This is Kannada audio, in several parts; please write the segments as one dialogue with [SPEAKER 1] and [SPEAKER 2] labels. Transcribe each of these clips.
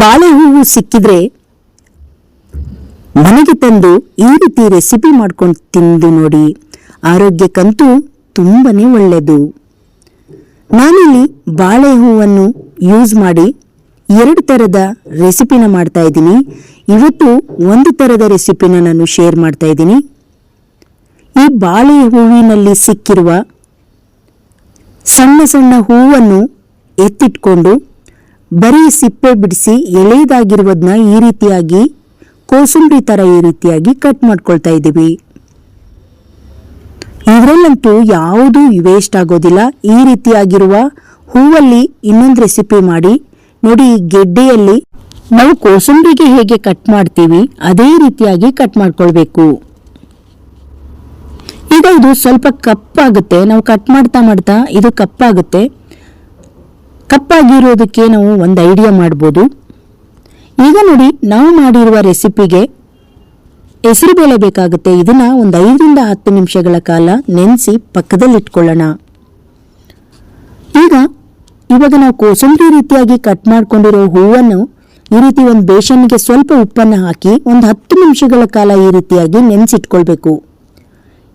[SPEAKER 1] ಬಾಳೆ ಹೂವು ಸಿಕ್ಕಿದ್ರೆ ಮನೆಗೆ ತಂದು ಈ ರೀತಿ ರೆಸಿಪಿ ಮಾಡ್ಕೊಂಡು ತಿಂದು ನೋಡಿ. ಆರೋಗ್ಯಕ್ಕಂತೂ ತುಂಬನೇ ಒಳ್ಳೆಯದು. ನಾನಿಲ್ಲಿ ಬಾಳೆ ಹೂವನ್ನು ಯೂಸ್ ಮಾಡಿ 2 ಥರದ ರೆಸಿಪಿನ ಮಾಡ್ತಾ ಇದ್ದೀನಿ. ಇವತ್ತು ಒಂದು ಥರದ ರೆಸಿಪಿನ ನಾನು ಶೇರ್ ಮಾಡ್ತಾ ಇದ್ದೀನಿ. ಈ ಬಾಳೆ ಹೂವಿನಲ್ಲಿ ಸಿಕ್ಕಿರುವ ಸಣ್ಣ ಸಣ್ಣ ಹೂವನ್ನು ಎತ್ತಿಟ್ಕೊಂಡು ಬರೀ ಸಿಪ್ಪೆ ಬಿಡಿಸಿ ಎಳೆದಾಗಿರುವುದನ್ನ ಈ ರೀತಿಯಾಗಿ ಕೋಸಂಬರಿ ಥರ ಈ ರೀತಿಯಾಗಿ ಕಟ್ ಮಾಡ್ಕೊಳ್ತಾ ಇದ್ದೀವಿ. ಇದರಲ್ಲಂತೂ ಯಾವುದೂ ವೇಸ್ಟ್ ಆಗೋದಿಲ್ಲ. ಈ ರೀತಿಯಾಗಿರುವ ಹೂವಲ್ಲಿ ಇನ್ನೊಂದು ರೆಸಿಪಿ ಮಾಡಿ ನೋಡಿ. ಈ ಗೆಡ್ಡೆಯಲ್ಲಿ ನಾವು ಕೋಸಂಬರಿಗೆ ಹೇಗೆ ಕಟ್ ಮಾಡ್ತೀವಿ ಅದೇ ರೀತಿಯಾಗಿ ಕಟ್ ಮಾಡ್ಕೊಳ್ಬೇಕು. ಈಗ ಇದು ಸ್ವಲ್ಪ ಕಪ್ಪಾಗುತ್ತೆ. ನಾವು ಕಟ್ ಮಾಡ್ತಾ ಮಾಡ್ತಾ ಇದು ಕಪ್ಪಾಗುತ್ತೆ. ಕಪ್ಪಾಗಿರೋದಕ್ಕೆ ನಾವು ಒಂದು ಐಡಿಯಾ ಮಾಡ್ಬೋದು. ಈಗ ನೋಡಿ, ನಾವು ಮಾಡಿರುವ ರೆಸಿಪಿಗೆ ಹೆಸರುಬೇಳೆ ಬೇಕಾಗುತ್ತೆ. ಇದನ್ನ ಒಂದು 5 ರಿಂದ 10 ನಿಮಿಷಗಳ ಕಾಲ ನೆನೆಸಿ ಪಕ್ಕದಲ್ಲಿಟ್ಕೊಳ್ಳೋಣ. ಇವಾಗ ನಾವು ಕೋಸಂಬರಿ ರೀತಿಯಾಗಿ ಕಟ್ ಮಾಡ್ಕೊಂಡಿರೋ ಹೂವನ್ನು ಈ ರೀತಿ ಒಂದು ಬೇಸನ್ಗೆ ಸ್ವಲ್ಪ ಉಪ್ಪನ್ನು ಹಾಕಿ ಒಂದು 10 ನಿಮಿಷಗಳ ಕಾಲ ಈ ರೀತಿಯಾಗಿ ನೆನೆಸಿಟ್ಕೊಳ್ಬೇಕು.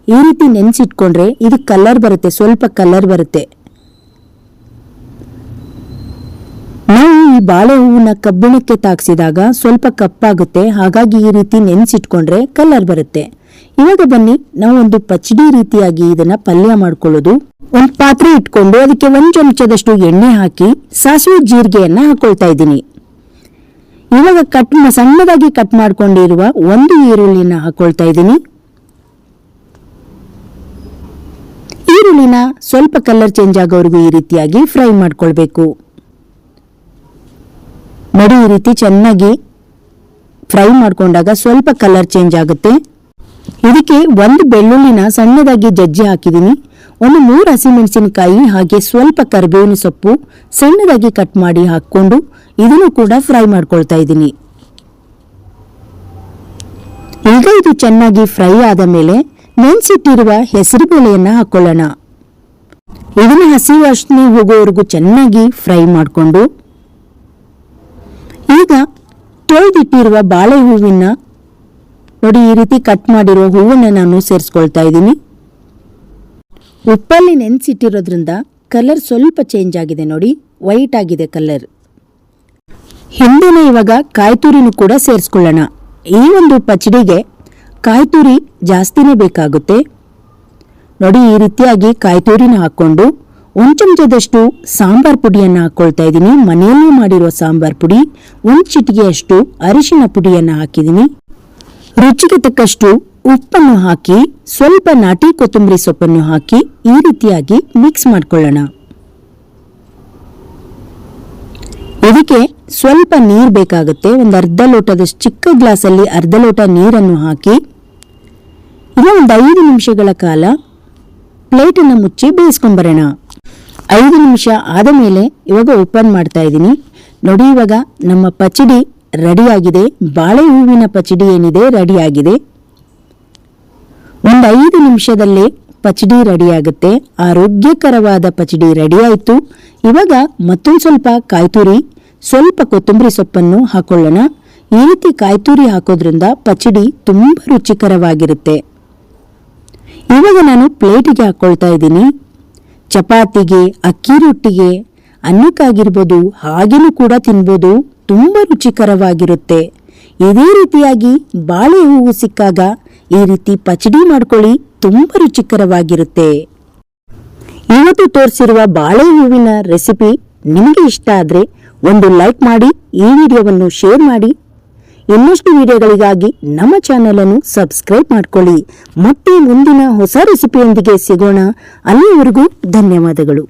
[SPEAKER 1] ಈ ರೀತಿ ನೆನೆಸಿಟ್ಕೊಂಡ್ರೆ ಇದು ಕಲರ್ ಬರುತ್ತೆ, ಸ್ವಲ್ಪ ಕಲರ್ ಬರುತ್ತೆ. ನಾವು ಈ ಬಾಳೆ ಹೂವನ್ನ ಕಬ್ಬಿಣಕ್ಕೆ ತಾಗಿಸಿದಾಗ ಸ್ವಲ್ಪ ಕಪ್ಪಾಗುತ್ತೆ. ಹಾಗಾಗಿ ಈ ರೀತಿ ನೆನೆಸಿಟ್ಕೊಂಡ್ರೆ ಕಲರ್ ಬರುತ್ತೆ. ಇವಾಗ ಬನ್ನಿ, ನಾವು ಒಂದು ಪಚಡಿ ರೀತಿಯಾಗಿ ಇದನ್ನ ಪಲ್ಯ ಮಾಡ್ಕೊಳ್ಳೋದು. ಒಂದು ಪಾತ್ರೆ ಇಟ್ಕೊಂಡು ಅದಕ್ಕೆ 1 ಚಮಚದಷ್ಟು ಎಣ್ಣೆ ಹಾಕಿ ಸಾಸಿವೆ ಜೀರಿಗೆಯನ್ನ ಹಾಕೊಳ್ತಾ ಇದ್ದೀನಿ. ಇವಾಗ ಸಣ್ಣದಾಗಿ ಕಟ್ ಮಾಡ್ಕೊಂಡಿರುವ 1 ಈರುಳ್ಳಿನ ಹಾಕೊಳ್ತಾ ಇದ್ದೀನಿ. ಈರುಳ್ಳಿನ ಸ್ವಲ್ಪ ಕಲರ್ ಚೇಂಜ್ ಆಗೋವರೆಗೂ ಈ ರೀತಿಯಾಗಿ ಫ್ರೈ ಮಾಡ್ಕೊಳ್ಬೇಕು. ನೋಡಿ, ಈ ರೀತಿ ಚೆನ್ನಾಗಿ ಫ್ರೈ ಮಾಡ್ಕೊಂಡಾಗ ಸ್ವಲ್ಪ ಕಲರ್ ಚೇಂಜ್ ಆಗುತ್ತೆ. ಇದಕ್ಕೆ 1 ಬೆಳ್ಳುಳ್ಳಿನ ಸಣ್ಣದಾಗಿ ಜಜ್ಜಿ ಹಾಕಿದ್ದೀನಿ. 3 ಹಸಿಮೆಣಸಿನಕಾಯಿ ಹಾಗೆ ಸ್ವಲ್ಪ ಕರಿಬೇವಿನ ಸೊಪ್ಪು ಸಣ್ಣದಾಗಿ ಕಟ್ ಮಾಡಿ ಹಾಕೊಂಡು ಇದನ್ನು ಕೂಡ ಫ್ರೈ ಮಾಡ್ಕೊಳ್ತಾ ಇದ್ದೀನಿ. ಈಗ ಇದು ಚೆನ್ನಾಗಿ ಫ್ರೈ ಆದ ಮೇಲೆ ನೆನೆಸಿಟ್ಟಿರುವ ಹೆಸರುಬೇಳೆಯನ್ನ ಹಾಕೊಳ್ಳೋಣ. ಇದನ್ನ ಹಸಿ ವಾಸನೆ ಹೋಗೋವರೆಗೂ ಚೆನ್ನಾಗಿ ಫ್ರೈ ಮಾಡಿಕೊಂಡು ಈಗ ತೊಳೆದಿಟ್ಟಿರುವ ಬಾಳೆ ಹೂವಿನ ನೋಡಿ ಈ ರೀತಿ ಕಟ್ ಮಾಡಿರುವ ಹೂವನ್ನ ನಾನು ಸೇರಿಸ್ಕೊಳ್ತಾ ಇದ್ದೀನಿ. ಉಪ್ಪಲ್ಲಿ ನೆನೆಸಿಟ್ಟಿರೋದ್ರಿಂದ ಕಲರ್ ಸ್ವಲ್ಪ ಚೇಂಜ್ ಆಗಿದೆ. ನೋಡಿ, ವೈಟ್ ಆಗಿದೆ ಕಲರ್. ಹಿಂದೆನೇ ಇವಾಗ ಕಾಯಿ ತುರಿನೂ ಕೂಡ ಸೇರಿಸ್ಕೊಳ್ಳೋಣ. ಈ ಒಂದು ಪಚಡಿಗೆ ಕಾಯಿ ತುರಿ ಜಾಸ್ತಿನೇ ಬೇಕಾಗುತ್ತೆ. ನೋಡಿ, ಈ ರೀತಿಯಾಗಿ ಕಾಯಿ ತುರಿನ ಹಾಕೊಂಡು 1 ಚಮಚದಷ್ಟು ಸಾಂಬಾರ್ ಪುಡಿಯನ್ನು ಹಾಕೊಳ್ತಾ ಇದ್ದೀನಿ. ಮನೆಯಲ್ಲೇ ಮಾಡಿರುವ ಸಾಂಬಾರ್ ಪುಡಿ. 1 ಚಿಟಿಕೆಯಷ್ಟು ಅರಿಶಿನ ಪುಡಿಯನ್ನು ಹಾಕಿದ್ದೀನಿ. ರುಚಿಗೆ ತಕ್ಕಷ್ಟು ಉಪ್ಪನ್ನು ಹಾಕಿ ಸ್ವಲ್ಪ ನಾಟಿ ಕೊತ್ತಂಬರಿ ಸೊಪ್ಪನ್ನು ಹಾಕಿ ಈ ರೀತಿಯಾಗಿ ಮಿಕ್ಸ್ ಮಾಡ್ಕೊಳ್ಳೋಣ. ಇದಕ್ಕೆ ಸ್ವಲ್ಪ ನೀರು ಬೇಕಾಗುತ್ತೆ. ಒಂದು ಅರ್ಧ ಲೋಟದಷ್ಟು ಚಿಕ್ಕ ಗ್ಲಾಸಲ್ಲಿ ಅರ್ಧ ಲೋಟ ನೀರನ್ನು ಹಾಕಿ ಈಗ ಒಂದು 5 ನಿಮಿಷಗಳ ಕಾಲ ಪ್ಲೇಟನ್ನು ಮುಚ್ಚಿ ಬೇಯಿಸ್ಕೊಂಡ್ಬರೋಣ. 5 ನಿಮಿಷ ಆದ ಮೇಲೆ ಇವಾಗ ಓಪನ್ ಮಾಡ್ತಾ ಇದ್ದೀನಿ. ನೋಡಿ, ಇವಾಗ ನಮ್ಮ ಪಚಡಿ ರೆಡಿಯಾಗಿದೆ. ಬಾಳೆ ಹೂವಿನ ಪಚಡಿ ಏನಿದೆ ರೆಡಿಯಾಗಿದೆ. ಒಂದು 5 ನಿಮಿಷದಲ್ಲೇ ಪಚಡಿ ರೆಡಿಯಾಗುತ್ತೆ. ಆರೋಗ್ಯಕರವಾದ ಪಚಡಿ ರೆಡಿಯಾಯಿತು. ಇವಾಗ ಮತ್ತೊಂದು ಸ್ವಲ್ಪ ಕಾಯಿ ತುರಿ, ಸ್ವಲ್ಪ ಕೊತ್ತಂಬರಿ ಸೊಪ್ಪನ್ನು ಹಾಕೊಳ್ಳೋಣ. ಈ ರೀತಿ ಕಾಯಿ ತುರಿ ಹಾಕೋದ್ರಿಂದ ಪಚಡಿ ತುಂಬಾ ರುಚಿಕರವಾಗಿರುತ್ತೆ. ಇವಾಗ ನಾನು ಪ್ಲೇಟಿಗೆ ಹಾಕೊಳ್ತಾ ಇದ್ದೀನಿ. ಚಪಾತಿಗೆ, ಅಕ್ಕಿ ರೊಟ್ಟಿಗೆ, ಅನ್ನಕ್ಕಾಗಿರ್ಬೋದು, ಹಾಗೇನೂ ಕೂಡ ತಿನ್ಬೋದು. ತುಂಬಾ ರುಚಿಕರವಾಗಿರುತ್ತೆ. ಇದೇ ರೀತಿಯಾಗಿ ಬಾಳೆ ಹೂವು ಸಿಕ್ಕಾಗ ಈ ರೀತಿ ಪಚಡಿ ಮಾಡ್ಕೊಳ್ಳಿ, ತುಂಬಾ ರುಚಿಕರವಾಗಿರುತ್ತೆ. ಇವತ್ತು ತೋರಿಸಿರುವ ಬಾಳೆ ಹೂವಿನ ರೆಸಿಪಿ ನಿಮಗೆ ಇಷ್ಟ ಆದ್ರೆ ಒಂದು ಲೈಕ್ ಮಾಡಿ, ಈ ವಿಡಿಯೋವನ್ನು ಶೇರ್ ಮಾಡಿ. ಇನ್ನಷ್ಟು ವಿಡಿಯೋಗಳಿಗಾಗಿ ನಮ್ಮ ಚಾನೆಲ್ ಅನ್ನು ಸಬ್ಸ್ಕ್ರೈಬ್ ಮಾಡ್ಕೊಳ್ಳಿ. ಮತ್ತೆ ಮುಂದಿನ ಹೊಸ ರೆಸಿಪಿಯೊಂದಿಗೆ ಸಿಗೋಣ. ಅಲ್ಲಿಯವರೆಗೂ ಧನ್ಯವಾದಗಳು.